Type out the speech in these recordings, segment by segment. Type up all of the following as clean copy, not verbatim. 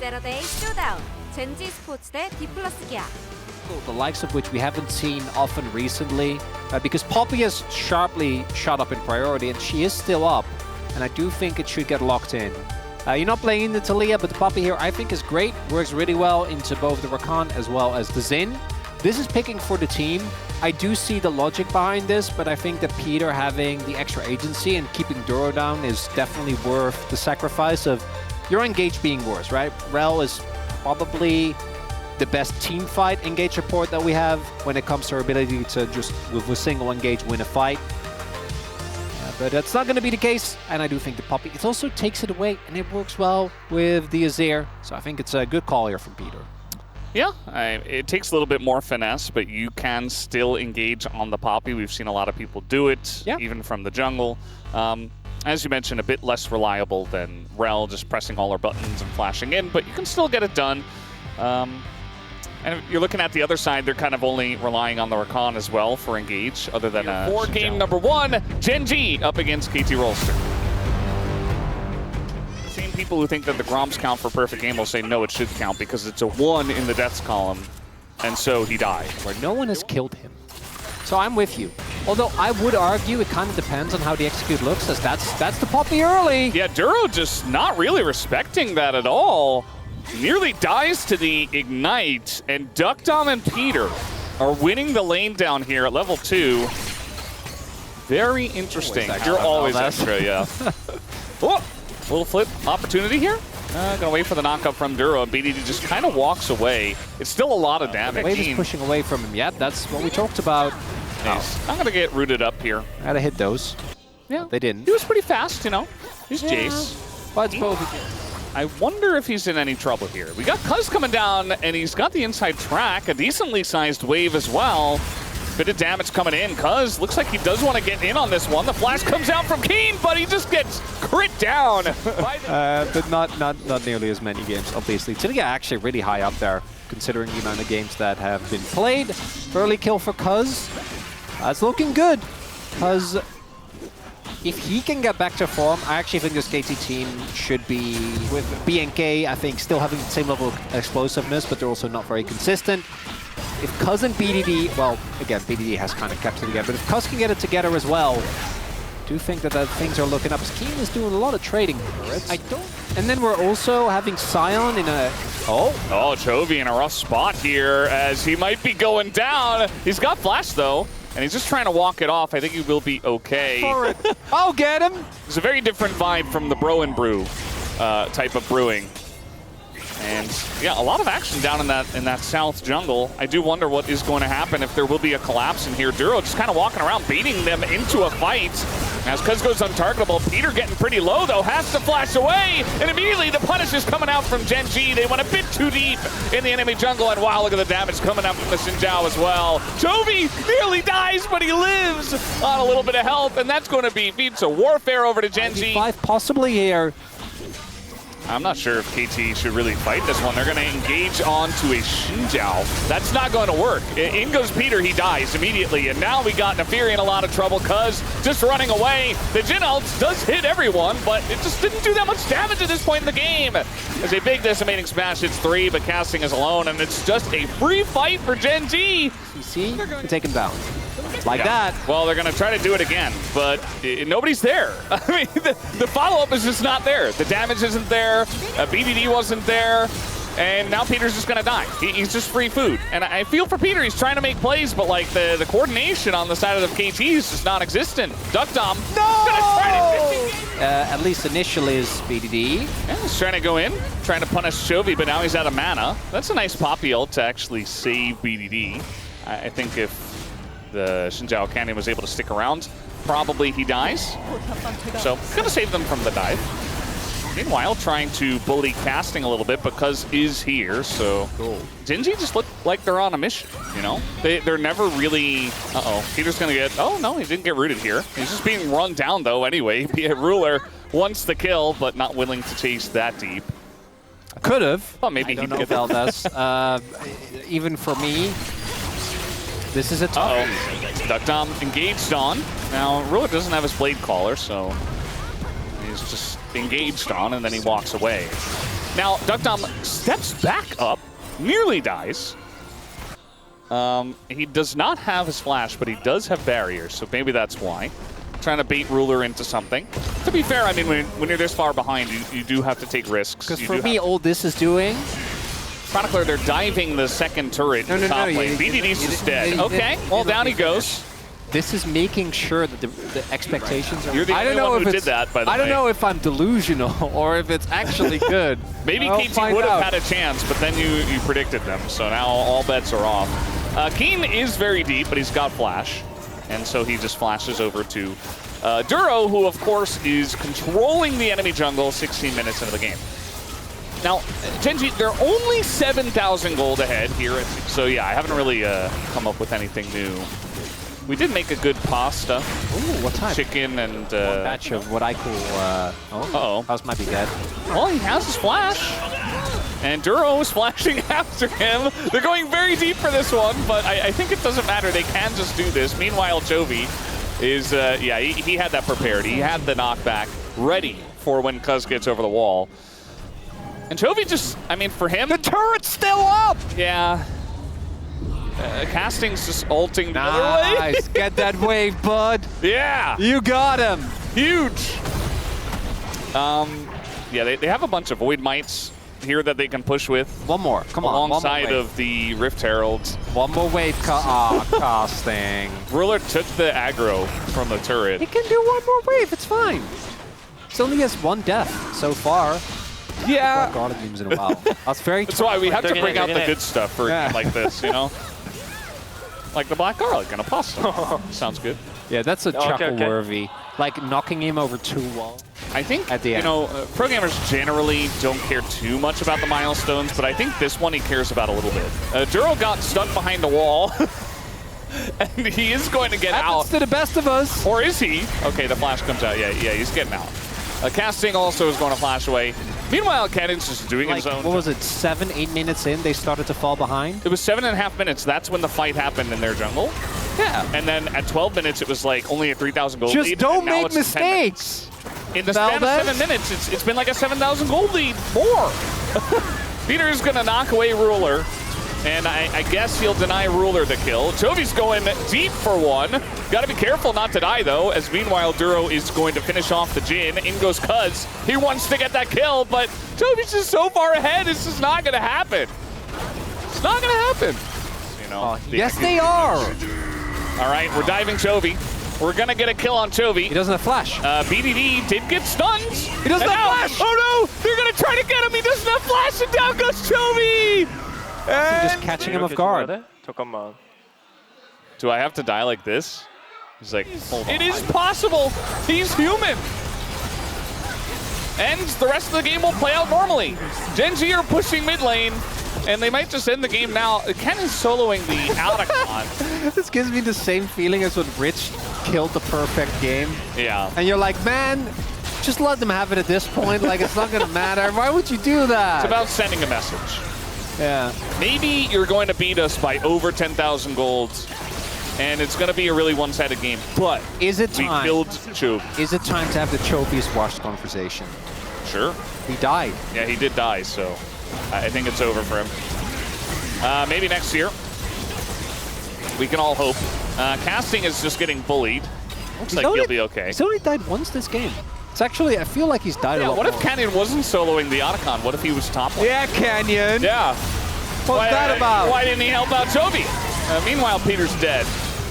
세러데이 쇼다운 젠지 스포츠 대 디플러스 기아. The likes of which we haven't seen often recently, because Poppy has sharply shot up in priority, and she is still up, and I do think it should get locked in. You're not playing into Talia, but the Poppy here I think is great, works really well into both the Rakan as well as the Xin. This is picking for the team. I do see the logic behind this, but I think that Peter having the extra agency and keeping Duro down is definitely worth the sacrifice of your engage being worse, right? Rel is probably the best team fight engage support that we have when it comes to our ability to just, with a single engage, win a fight. But that's not going to be the case, and I do think the Poppy, it also takes it away, and it works well with the Azir. So I think it's a good call here from Peter. Yeah, it takes a little bit more finesse, but you can still engage on the Poppy. We've seen a lot of people do it, even from the jungle. As you mentioned, a bit less reliable than Rel, just pressing all her buttons and flashing in, but you can still get it done. And if you're looking at the other side, they're kind of only relying on the Rakan as well for engage, other than for game number 1, Gen G up against KT Rolster. The same people who think that the Groms count for perfect game will say no, it should count because it's a 1 in the deaths column, and so he died. Where no one has killed him. So I'm with you. Although I would argue it kind of depends on how the execute looks, as that's the Poppy early. Yeah, Duro just not really respecting that at all. Nearly dies to the Ignite, and Duckdom and Peter are winning the lane down here at level 2. Very interesting. You're always extra, yeah. Oh, little flip opportunity here. Gonna wait for the knockup from Duro, and BDD just kind of walks away. It's still a lot of damage. Wave is pushing away from him yet. That's what we talked about. Nice. I'm gonna get rooted up here. I had to hit those. Yeah. They didn't. He was pretty fast, you know. He's Jace. But it's both. I wonder if he's in any trouble here. We got Cuz coming down, and he's got the inside track, a decently sized wave as well. Bit of damage coming in. Cuz looks like he does want to get in on this one. The flash comes out from Keen, but he just gets crit down. But not nearly as many games, obviously. Talia actually really high up there, considering the amount of games that have been played. Early kill for Cuz. That's looking good. Cuz, if he can get back to form, I actually think this KT team should be, with BNK, I think, still having the same level of explosiveness, but they're also not very consistent. If Cuz and BDD, well, again, BDD has kind of kept it together, but if Cuz can get it together as well, I do think that things are looking up. Keen is doing a lot of trading for it. And then we're also having Sion in a... Oh, Chovy in a rough spot here as he might be going down. He's got flash, though. And he's just trying to walk it off. I think he will be okay. I'll get him! It's a very different vibe from the Bro and Brew type of brewing. And yeah, a lot of action down in that south jungle. I do wonder what is going to happen if there will be a collapse in here. Duro just kind of walking around, baiting them into a fight. As Cuz goes untargetable, Peter getting pretty low though, has to flash away, and immediately the punish is coming out from Gen G. They went a bit too deep in the enemy jungle, and wow, look at the damage coming up from the Xin Zhao as well. Chovy nearly dies, but he lives on a little bit of health, and that's going to be feats of warfare over to Gen G. 5 possibly here. I'm not sure if KT should really fight this one. They're going to engage onto a Xin Zhao. That's not going to work. In goes Peter, he dies immediately. And now we got Neferi in a lot of trouble. Cuz just running away. The Jhin ult does hit everyone, but it just didn't do that much damage at this point in the game. As a big decimating smash hits 3, but casting is alone, and it's just a free fight for Gen G. You see? You take him down. Like that. Well, they're going to try to do it again, but nobody's there. I mean, the follow-up is just not there. The damage isn't there. BDD wasn't there. And now Peter's just going to die. He's just free food. And I feel for Peter. He's trying to make plays, but like the coordination on the side of the KT is just non-existent. Duckdom. No! At least initially is BDD. Yeah, he's trying to go in, trying to punish Chovy, but now he's out of mana. That's a nice Poppy ult to actually save BDD. I think if the Xin Zhao Canyon was able to stick around, probably he dies. So, gonna save them from the dive. Meanwhile, trying to bully casting a little bit because is here, so Gen G just look like they're on a mission, you know? They're never really... Peter's gonna get... Oh, no, he didn't get rooted here. He's just being run down, though, anyway. Ruler wants the kill, but not willing to chase that deep. Could have. Well, maybe he could have. Even for me, this is a tough. Duckdom engaged on. Now, Ruler doesn't have his Blade Caller, so he's just engaged on, and then he walks away. Now, Duckdom steps back up, nearly dies. He does not have his flash, but he does have barriers, so maybe that's why. Trying to bait Ruler into something. To be fair, I mean, when you're this far behind, you do have to take risks. Because for me, all this is doing... Chronicler, they're diving the second turret in the top lane. BDD's just dead. Okay, well, down he goes. This is making sure that the expectations are... You're the only one who did that, by the way. I don't know if I'm delusional or if it's actually good. Maybe KT would have had a chance, but then you predicted them, so now all bets are off. Keen is very deep, but he's got flash, and so he just flashes over to Duro, who, of course, is controlling the enemy jungle 16 minutes into the game. Now, Genji, they're only 7,000 gold ahead here, so yeah, I haven't really come up with anything new. We did make a good pasta. Ooh, what type? Chicken and... one batch of what I call... Uh-oh. House might be dead. Well, he has his flash. And Duro is flashing after him. They're going very deep for this one, but I think it doesn't matter. They can just do this. Meanwhile, Chovy is... yeah, he had that prepared. He had the knockback ready for when Cuz gets over the wall. And Chovy just... I mean, for him... The turret's still up! Yeah. Casting's just ulting the other way. Nice. Get that wave, bud. Yeah. You got him. Huge. Yeah, they have a bunch of Void Mites here that they can push with. One more. Come on. Alongside of the Rift Heralds. One more wave. Casting. Ruler took the aggro from the turret. He can do one more wave. It's fine. He only has one death so far. Yeah. God, it means in a while. That's very. That's why we have to bring out the good stuff for a game like this, you know? Like the black garlic and a pasta. Sounds good. Yeah, that's a chuckle-worthy. Like knocking him over 2 walls. I think, at the end. You know, pro gamers generally don't care too much about the milestones, but I think this one he cares about a little bit. Duro got stuck behind the wall, and he is going to get out. To the best of us. Or is he? Okay, the flash comes out. Yeah, he's getting out. Casting also is going to flash away. Meanwhile, Cannon's just doing his own. What was it, 7-8 minutes in, they started to fall behind? It was 7.5 minutes. That's when the fight happened in their jungle. Yeah. And then at 12 minutes, it was like only a 3,000 gold lead. Just don't make mistakes. In the span of 7 minutes, it's been like a 7,000 gold lead. More. Peter's going to knock away Ruler. And I guess he'll deny Ruler the kill. Chovy's going deep for one. Got to be careful not to die, though, as meanwhile, Duro is going to finish off the Jhin. In goes Cuz. He wants to get that kill, but Chovy's just so far ahead, it's just not going to happen. It's not going to happen. You know, yes, they are. All right, we're diving Chovy. We're going to get a kill on Chovy. He doesn't have flash. BDD did get stunned. He doesn't have flash. Oh, no. They're going to try to get him. He doesn't have flash, and down goes Chovy. Just catching him off guard. Do I have to die like this? He's like, it is possible. He's human. And the rest of the game will play out normally. Genji are pushing mid lane, and they might just end the game now. Ken is soloing the Alakon. This gives me the same feeling as when Rich killed the perfect game. Yeah. And you're like, man, just let them have it at this point. Like, it's not going to matter. Why would you do that? It's about sending a message. Yeah. Maybe you're going to beat us by over 10,000 golds, and it's going to be a really one-sided game. But is it time? We killed Chovy. Is it time to have the Chovy's washed conversation? Sure. He died. Yeah, he did die, so I think it's over for him. Maybe next year. We can all hope. Casting is just getting bullied. Looks like he'll be okay. He's only died once this game. It's actually, I feel like he's died a lot what more. if Canyon wasn't soloing the Otacon? What if he was top lane? Yeah, Canyon. Yeah. What's that about? Why didn't he help out Chovy? Meanwhile, Peter's dead.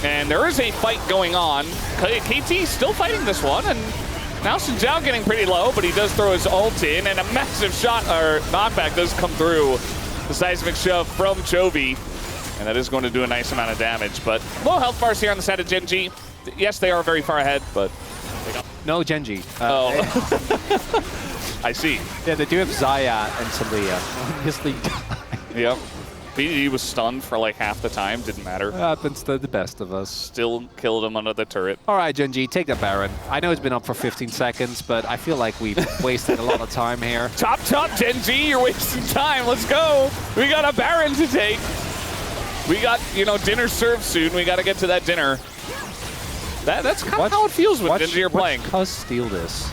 And there is a fight going on. KT still fighting this one, and now Xin Zhao getting pretty low, but he does throw his ult in, and a massive shot, or knockback does come through. The seismic shove from Chovy, and that is going to do a nice amount of damage. But low health bars here on the side of Genji. Yes, they are very far ahead, but... No, Genji. Oh. I see. Yeah, they do have Zaya and Talia. Obviously. Yep. BDD was stunned for like half the time. Didn't matter. Happens to the best of us. Still killed him under the turret. All right, Genji, take the Baron. I know it's been up for 15 seconds, but I feel like we've wasted a lot of time here. Top, Genji, you're wasting time. Let's go. We got a Baron to take. We got, you know, dinner served soon. We got to get to that dinner. That's kind of how it feels when Genji are playing. Watch Cuz steal this.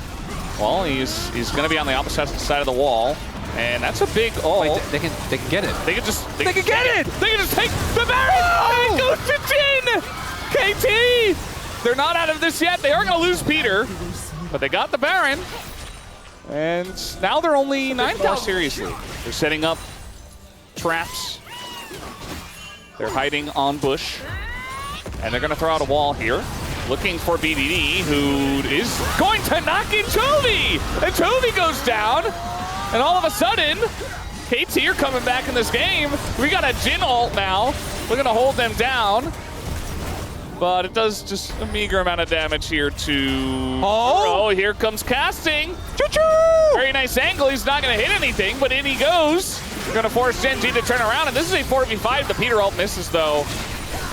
Well, he's going to be on the opposite side of the wall. And that's a big ult. Wait, they can get it. They can just They can get it! They can just take the Baron! And it goes to Jin! KT! They're not out of this yet. They are going to lose Peter, but they got the Baron. And now they're only 9,000. Seriously. They're setting up traps. They're hiding on bush. And they're going to throw out a wall here. Looking for BDD, who is going to knock in Chovy! And Chovy goes down. And all of a sudden, KT are coming back in this game. We got a Jin ult now. We're going to hold them down. But it does just a meager amount of damage here to... Oh, here comes casting. Choo-choo! Very nice angle. He's not going to hit anything, but in he goes. We're going to force Gen G to turn around. And this is a 4v5. The Peter ult misses, though.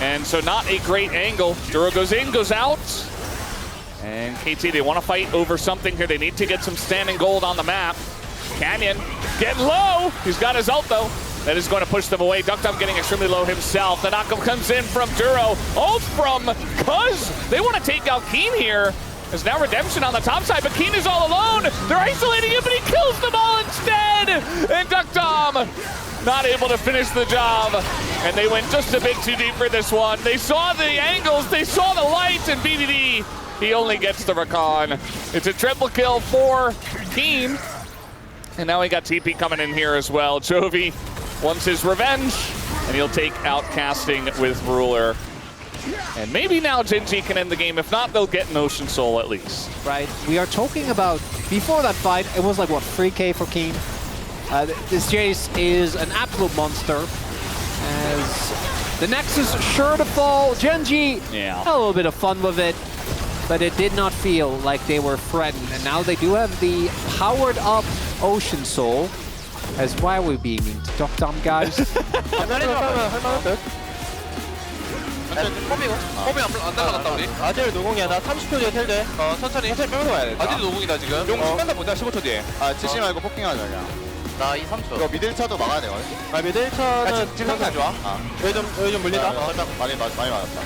And so not a great angle. Duro goes in, goes out. And KT, they want to fight over something here. They need to get some standing gold on the map. Canyon getting low. He's got his ult, though. That is going to push them away. Duckdom getting extremely low himself. The knockup comes in from Duro. Ult from Cuz. They want to take out Keen here. There's now Redemption on the top side, but Keen is all alone. They're isolating him, but he kills them all instead. And Duckdom not able to finish the job. And they went just a bit too deep for this one. They saw the angles, they saw the lights, and BDD, he only gets the Rakan. It's a triple kill for Keen. And now we got TP coming in here as well. Chovy wants his revenge, and he'll take out casting with Ruler. And maybe now Gen G can end the game. If not, they'll get an Ocean Soul at least. Right. We are talking about, before that fight, it was like, what, 3K for Keen? This Jace is an absolute monster. As the Nexus sure to fall. Gen G had a little bit of fun with it, but it did not feel like they were threatened. And now they do have the powered up Ocean Soul. As why are we being mean to Duckdom, guys? 폼이 안 날라갔다 우리. 아젤 노공이야. 나 30초 뒤에 텔 돼. 천천히 빼면서 가야 돼. 아젤 노공이다 지금. 용 순간다 보자. 15초 뒤에. 지시 말고 포킹하자 그냥. 나 3초. 이거 미드 1차도 막아야 되거든. 미드 1차는 지금 상태 좋아. 여기 좀 물리다. 살짝 많이 맞았다.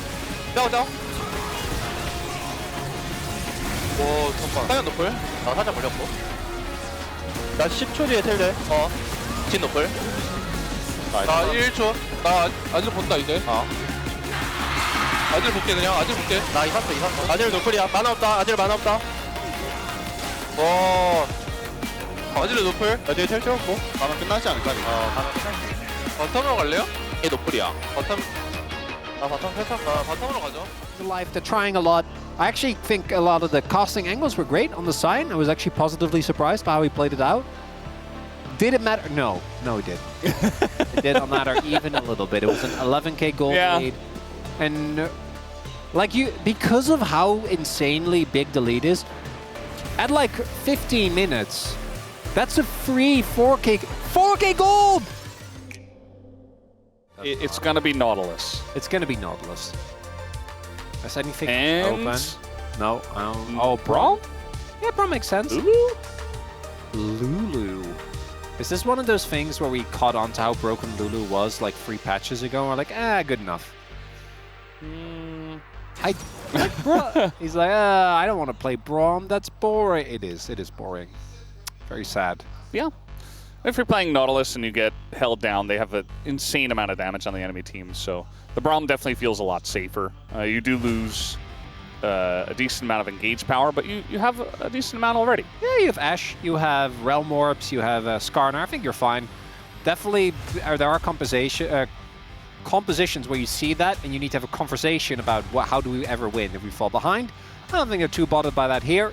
짜오. 오, 잠깐. 사연 노플. 나 살짝 물렸고. 나 10초 뒤에 텔 돼. 진 노플. 나 1초. 나 아젤 본다 이제. 아젤 볼게 그냥. 아젤 볼게. 나 2-3초. 아젤 노플이야. 만화 없다. 아젤 만화 없다. 아젤 노플. 나 뒤에 텔 채웠고. 가면 끝나지 않을까? 가면 끝날지. 바텀으로 갈래요? 얘 노플이야. 바텀. 나 바텀 패스할까? 바텀으로 가죠. Life, they're trying a lot. I actually think a lot of the casting angles were great on the side. I was actually positively surprised by how he played it out. Did it matter? No, it did. It did not matter even a little bit. It was an 11K gold lead. And like because of how insanely big the lead is, at like 15 minutes, that's a free 4K gold! It's going to be Nautilus. It's going to be Nautilus. Is anything and open? No. Oh, Braum? Yeah, Braum makes sense. Lulu. Is this one of those things where we caught on to how broken Lulu was like 3 patches ago? And we're like, good enough. He's like, I don't want to play Braum. That's boring. It is boring. Very sad. Yeah. If you're playing Nautilus and you get held down, they have an insane amount of damage on the enemy team. So the Braum definitely feels a lot safer. You do lose a decent amount of engage power, but you have a decent amount already. Yeah, you have Ashe, you have Realm Orbs, you have Skarner. I think you're fine. Definitely, there are compositions where you see that, and you need to have a conversation about how do we ever win if we fall behind. I don't think they're too bothered by that here.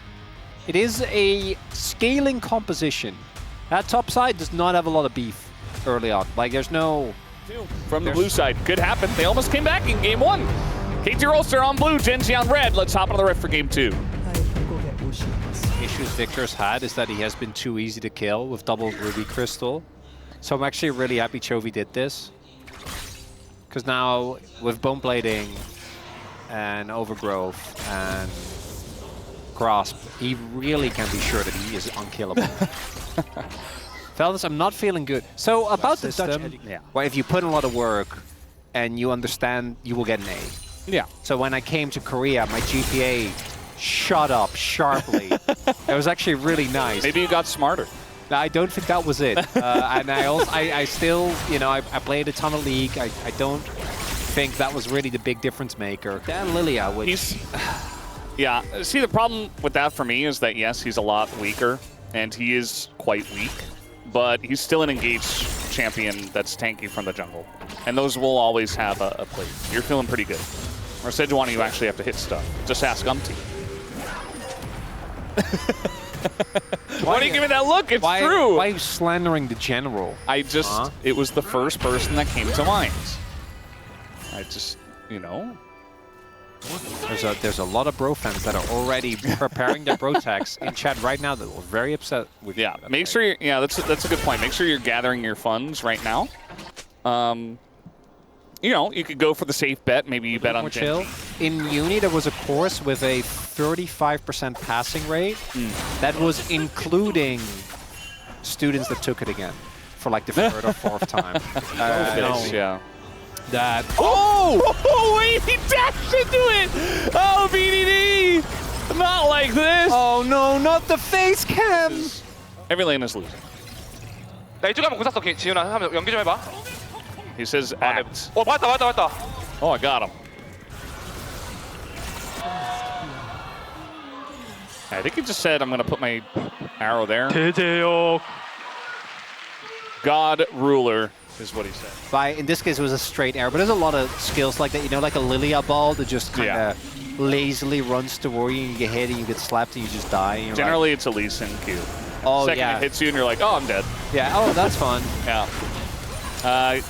It is a scaling composition. That top side does not have a lot of beef early on. Like, there's no... From the blue side, could happen. They almost came back in game 1. KT Rolster on blue, Gen G on red. Let's hop on the rift for game 2. Issues Victor's had is that he has been too easy to kill with double Ruby Crystal. So I'm actually really happy Chovy did this. Because now, with Bone Plating and Overgrowth and Grasp, he really can be sure that he is unkillable. Fellas, I'm not feeling good. So about the system, well, if you put in a lot of work and you understand, you will get an A. Yeah. So when I came to Korea, my GPA shot up sharply. It was actually really nice. Maybe you got smarter. I don't think that was it. And I still, you know, I played a ton of League. I don't think that was really the big difference maker. Dan Lilia, which... Yeah, see, the problem with that for me is that, yes, he's a lot weaker, and he is quite weak, but he's still an engaged champion that's tanky from the jungle. And those will always have a plate. You're feeling pretty good. Or Sejuani, you actually have to hit stuff. Just ask Umpty. Why do you give me that look? It's true. Why are you slandering the general? I just, it was the first person that came to mind. I just, you know. There's a lot of bro fans that are already preparing their bro tags in chat right now that were very upset with Yeah, make sure you're, yeah, that's a good point. Make sure you're gathering your funds right now. You know, you could go for the safe bet. Maybe you bet on chill. In uni, there was a course with a 35% passing rate. That was including students that took it again for like the third or fourth time. Yeah. That. Oh, wait, he dashed into it! Oh, BDD! Not like this! Oh no, not the face cam! Every lane is losing. 나 이쪽에 한번 공 쐈어, 지훈아. 한번 연기 좀 해봐. He says act. 맞다. Oh, I got him. I think he just said, I'm going to put my arrow there. 대제역. God ruler is what he said. In this case, it was a straight arrow, but there's a lot of skills like that. You know, like a Lilia ball that just kind of lazily runs toward you, and you get hit, and you get slapped, and you just die. And Generally, it's a Lee Sin Q. Oh, Second it hits you, and you're like, oh, I'm dead. Yeah, oh, that's fun. Yeah.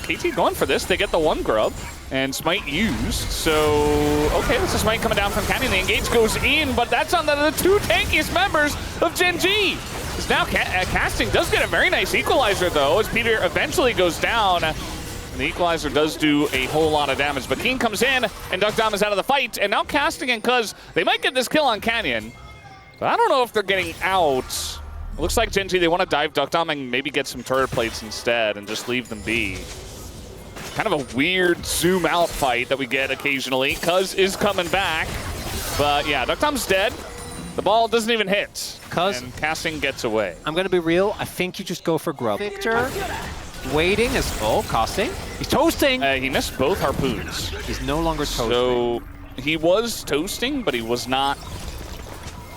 KT going for this. They get the one grub, and Smite used. So, okay, this is Smite coming down from Canyon. The engage goes in, but that's on the two tankiest members of Gen G. Now Casting does get a very nice equalizer, though, as Peter eventually goes down. And the equalizer does do a whole lot of damage, but Keen comes in, and Duckdom is out of the fight. And now Casting and Cuz, they might get this kill on Canyon, but I don't know if they're getting out. It looks like Gen G, they want to dive Duckdom and maybe get some turret plates instead and just leave them be. Kind of a weird zoom out fight that we get occasionally. Cuz is coming back, but yeah, Duckdom's dead. The ball doesn't even hit. And Casting gets away. I'm going to be real. I think you just go for grub. Victor waiting as casting. He's toasting. He missed both harpoons. He's no longer toasting. So he was toasting, but he was not.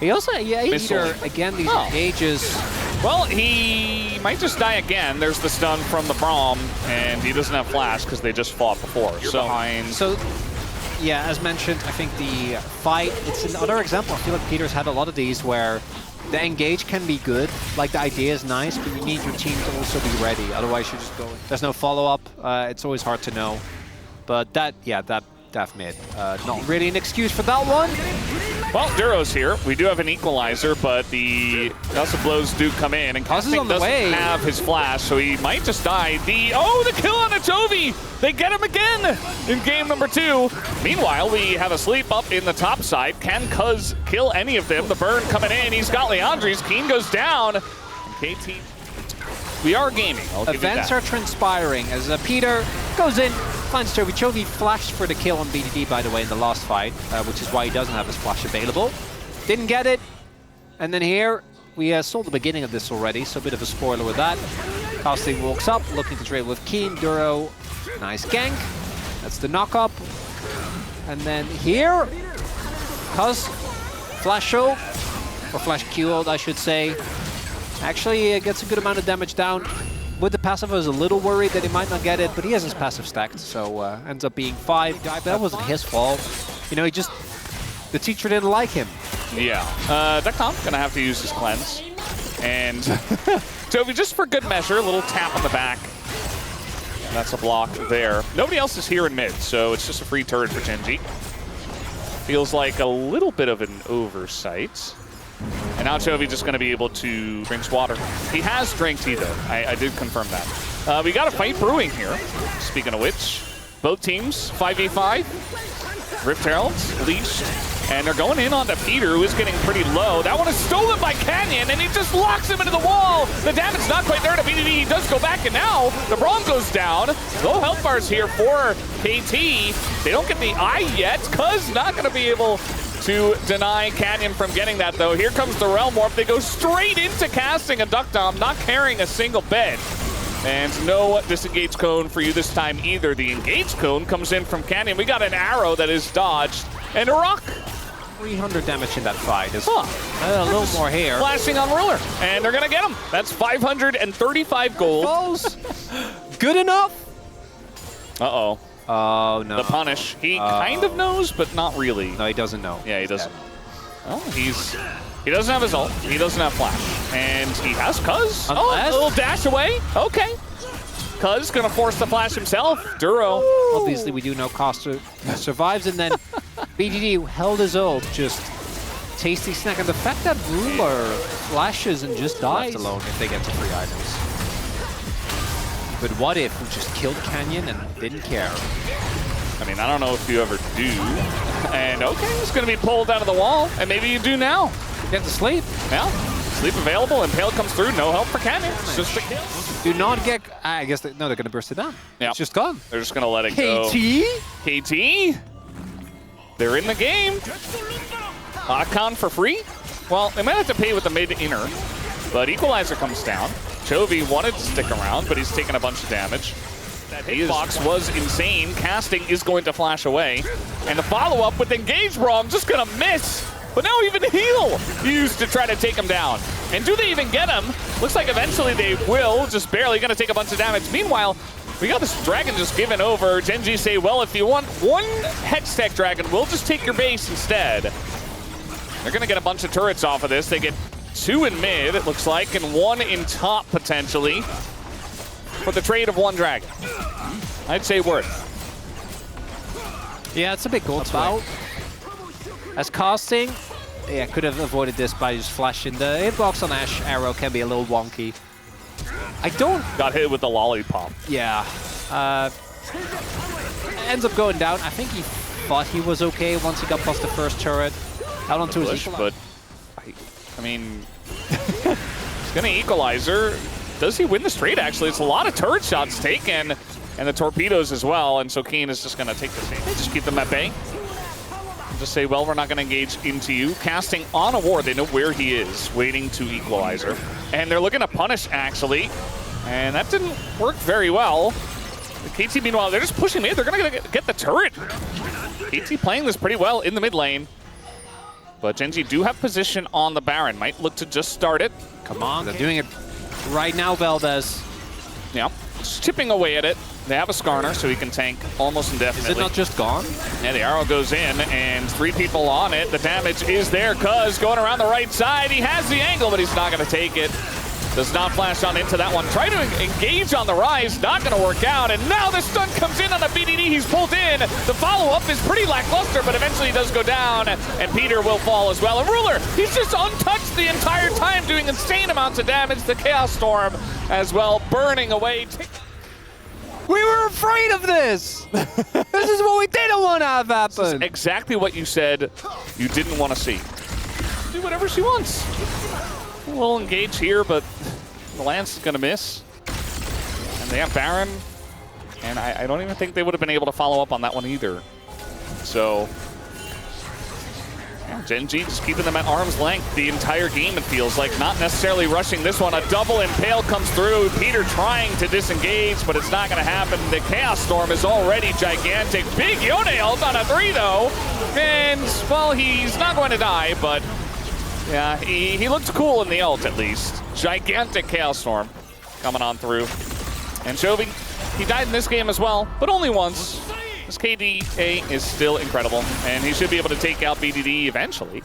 He also, Peter, again, these engages. Well, he might just die again. There's the stun from the Braum, and he doesn't have flash because they just fought before. So, yeah, as mentioned, I think the fight, it's another example. I feel like Peter's had a lot of these where the engage can be good. Like, the idea is nice, but you need your team to also be ready. Otherwise, you're just going. There's no follow-up. It's always hard to know. But that Daf mid. Not really an excuse for that one. Well, Duro's here. We do have an equalizer, but the House of Blows do come in, and Casting doesn't have his flash, so he might just die. The kill on Atovi! They get him again in game number 2. Meanwhile, we have a sleep up in the top side. Can Cuz kill any of them? The burn coming in. He's got Leandri's. Keen goes down. And KT, we are gaming. Events are transpiring as Peter goes in, finds Chovy. Chovy flashed for the kill on BDD, by the way, in the last fight, which is why he doesn't have his flash available. Didn't get it. And then here, we saw the beginning of this already, so a bit of a spoiler with that. Casting walks up, looking to trade with Keen. Duro, nice gank. That's the knock-up. And then here, Cuz, flash ult, or flash Q ult, I should say. Actually, gets a good amount of damage down. With the passive, I was a little worried that he might not get it, but he has his passive stacked, so ends up being 5. That wasn't his fault. You know, the teacher didn't like him. Yeah. Duckdom gonna have to use his cleanse. And Chovy, just for good measure, a little tap on the back. And that's a block there. Nobody else is here in mid, so it's just a free turret for Gen G. Feels like a little bit of an oversight. And now Chovy just going to be able to drink water. He has drank tea, though. I did confirm that. We got a fight brewing here, speaking of which. Both teams, 5v5. Rift Heralds, leashed. And they're going in onto Peter, who is getting pretty low. That one is stolen by Canyon, and he just locks him into the wall. The damage not quite there to BDD. He does go back, and now the Braum goes down. Low health bars here for KT. They don't get the eye yet. Cuz not going to be able to deny Canyon from getting that, though. Here comes the Realm Warp. They go straight into casting a Duck Dom, not carrying a single bed. And no disengage cone for you this time either. The engage cone comes in from Canyon. We got an arrow that is dodged and a rock. 300 damage in that fight. There's a little more here. Flashing on Ruler, and they're gonna get him. That's 535 gold. Balls. Good enough. Uh-oh. Oh, no. The punish. He kind of knows, but not really. No, he doesn't know. Yeah, he doesn't. Well, he doesn't have his ult. He doesn't have flash. And he has Cuz. Oh, a little dash away. Okay. Cuz gonna force the flash himself. Duro. Obviously, we do know Costa survives, and then BDD held his ult, just tasty snack. And the fact that Ruler flashes and just dies. Left alone if they get to 3 items. But what if we just killed Canyon and didn't care? I mean, I don't know if you ever do. And okay, it's gonna be pulled out of the wall, and maybe you do now. Get to sleep. Yeah, sleep available, and Pale comes through. No help for Canyon. It's just a kill. Do not get. I guess no, they're gonna burst it down. Yeah, it's just gone. They're just gonna let it go. KT. They're in the game. Akon for free. Well, they might have to pay with the mid-inner, but Equalizer comes down. Chovy wanted to stick around, but he's taken a bunch of damage. That hitbox was insane. Casting is going to flash away. And the follow-up with Engage Braum just gonna miss. But now even Heal used to try to take him down. And do they even get him? Looks like eventually they will, just barely gonna take a bunch of damage. Meanwhile, we got this dragon just given over. Genji say, well, if you want one Hextech dragon, we'll just take your base instead. They're gonna get a bunch of turrets off of this. They get 2 in mid, it looks like, and 1 in top, potentially, for the trade of 1 dragon. I'd say worth. Yeah, it's a big gold swing. As casting, yeah, could have avoided this by just flashing. The hitbox on Ashe arrow can be a little wonky. I don't... Got hit with the lollipop. Yeah. Ends up going down. I think he thought he was okay once he got past the first turret. Out onto his but I mean, he's gonna Equalizer. Does he win the straight, actually? It's a lot of turret shots taken, and the torpedoes as well, and so Keen is just gonna take the same. Just keep them at bay. Just say, well, we're not gonna engage into you. Casting on a ward, they know where he is, waiting to Equalizer. And they're looking to punish, actually, and that didn't work very well. The KT, meanwhile, they're just pushing mid. They're gonna get the turret. KT playing this pretty well in the mid lane. But Genji do have position on the Baron. Might look to just start it. Come on, they're doing it right now, Valdez. Yeah, just chipping away at it. They have a Skarner, so he can tank almost indefinitely. Is it not just gone? Yeah, the arrow goes in, and 3 people on it. The damage is there. Cuz going around the right side. He has the angle, but he's not going to take it. Does not flash on into that one. Try to engage on the rise, not going to work out. And now the stun comes in on the BDD. He's pulled in. The follow-up is pretty lackluster, but eventually he does go down. And Peter will fall as well. And Ruler, he's just untouched the entire time, doing insane amounts of damage. The Chaos Storm as well, burning away. We were afraid of this! This is what we didn't want to have happen! This is exactly what you said you didn't want to see. Do whatever she wants. We'll engage here, but the Lance is going to miss. And they have Baron, and I don't even think they would have been able to follow up on that one either. So, yeah, Genji just keeping them at arm's length the entire game, it feels like. Not necessarily rushing this one. A double impale comes through. Peter trying to disengage, but it's not going to happen. The Chaos Storm is already gigantic. Big Yone ult on a 3, though. And, well, he's not going to die, but... yeah, he looked cool in the ult, at least. Gigantic Chaos Storm coming on through. And Chovy, he died in this game as well, but only once. This KDA is still incredible, and he should be able to take out BDD eventually.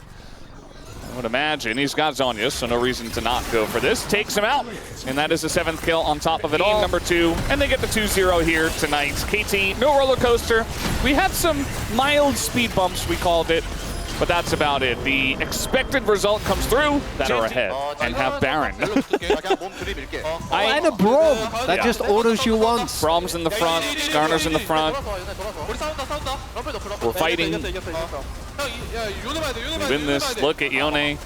I would imagine. He's got Zhonya, so no reason to not go for this. Takes him out, and that is the 7th kill on top of it all. Number 2, and they get the 2-0 here tonight. KT, no roller coaster. We had some mild speed bumps, we called it. But that's about it. The expected result comes through that are ahead and have Baron. And a Braum that just autos you once. Braum's in the front, Skarner's in the front. We're fighting. We win this. Look at Yone.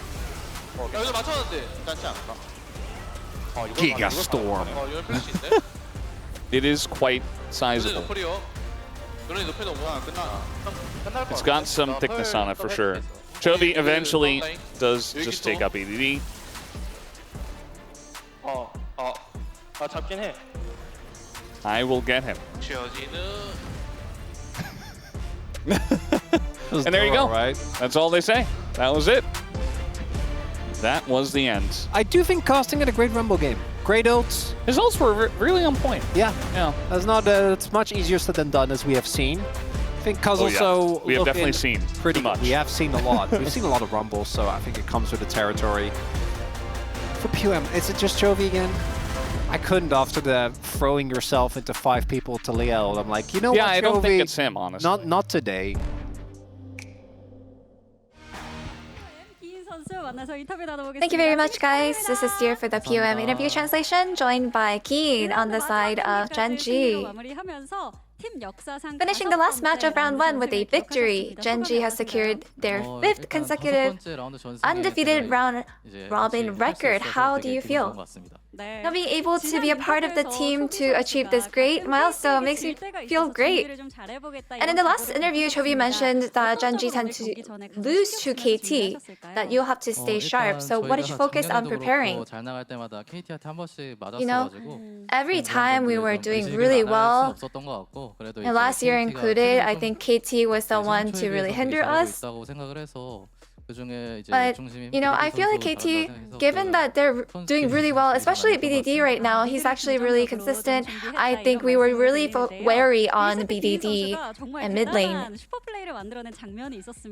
Giga Storm. It is quite sizable. It's got some thickness on it for sure. Chovy eventually does just take out BDD. 나 잡긴 해. I will get him. And there you go. Right. That's all they say. That was it. That was the end. I do think casting had a great Rumble game. Great ults. His ults were really on point. Yeah. Yeah. That's not. It's much easier said than done, as we have seen. I think Cuz Oh, yeah. also. We have definitely looking seen pretty too much. We have seen a lot. We've seen a lot of Rumbles, so I think it comes with the territory. For PUM, is it just Chovy again? I couldn't after the throwing yourself into 5 people to Liel. I'm like, you know Yeah, what, I don't think Chovy? it's him, honestly. Not today. Thank you very much, guys. This is Dear for the POM interview translation, joined by Keen on the side of Genji. Finishing the last match of round 1 with a victory, Genji has secured their 5th consecutive undefeated round robin record. How do you feel? Now being able to be a part of the team to achieve this great milestone makes me feel great. And in the last interview, Chovy mentioned that Genji tend to lose to KT, that you'll have to stay sharp. So what did you focus on preparing? You know, every time we were doing really well, and last year included, I think KT was the one to really hinder us. But, you know, I feel like KT, given that they're doing really well, especially at BDD right now, he's actually really consistent. I think we were really wary on BDD and mid lane.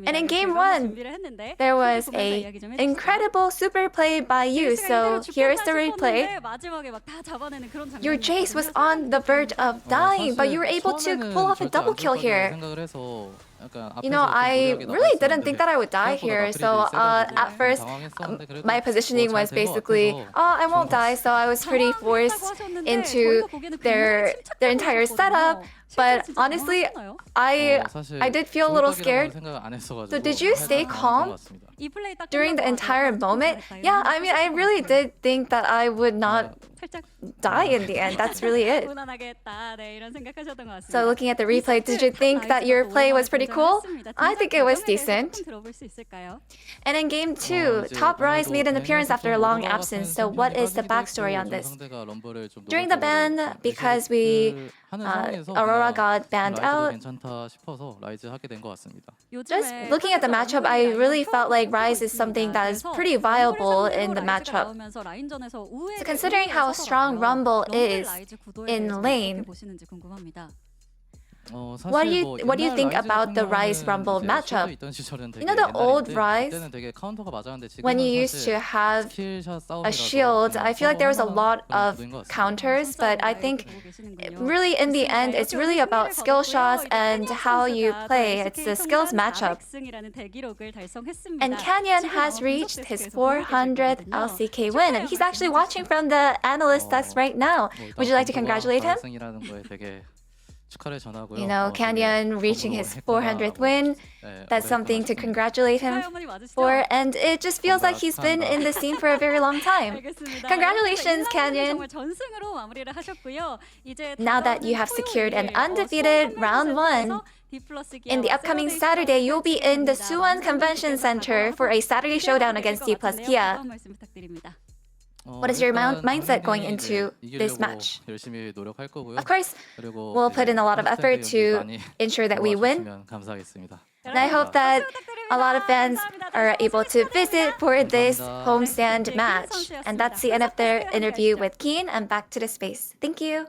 And in game 1, there was a incredible super play by you. So here's the replay. Your Jace was on the verge of dying, but you were able to pull off a double kill here. You know, I really didn't think that I would die here. So at first, my positioning was basically, oh, I won't die. So I was pretty forced into their entire setup. But honestly, I did feel a little scared. So did you stay calm during the entire moment? Yeah, I mean, I really did think that I would not die in the end. That's really it. So looking at the replay, did you think that your play was pretty cool? I think it was decent. And in game 2, Top Rise made an appearance after a long absence. So what is the backstory on this? During the ban, because Aurora got banned out, just looking at the matchup, I really felt like Rise is something that is pretty viable in the matchup. So considering how strong Rumble is in lane, what do you think about the Rise Rumble matchup? You know, the old Rise, when you used to have a shield, I feel like there was a lot of counters, but I think really in the end, it's really about skill shots and how you play. It's a skills matchup. And Canyon has reached his 400th LCK win, and he's actually watching from the analyst desk right now. Would you like to congratulate him? You know, Canyon reaching his 400th win, that's something to congratulate him for, and it just feels like he's been in the scene for a very long time. Congratulations, Canyon! Now that you have secured an undefeated round 1, in the upcoming Saturday, you'll be in the Suwon Convention Center for a Saturday showdown against D plus Kia. What is your mindset going into this match? Of course, we'll put in a lot of effort to ensure that we win. And I hope that a lot of fans are able to visit for this homestand match. And that's the end of their interview with Keen, and back to the space. Thank you.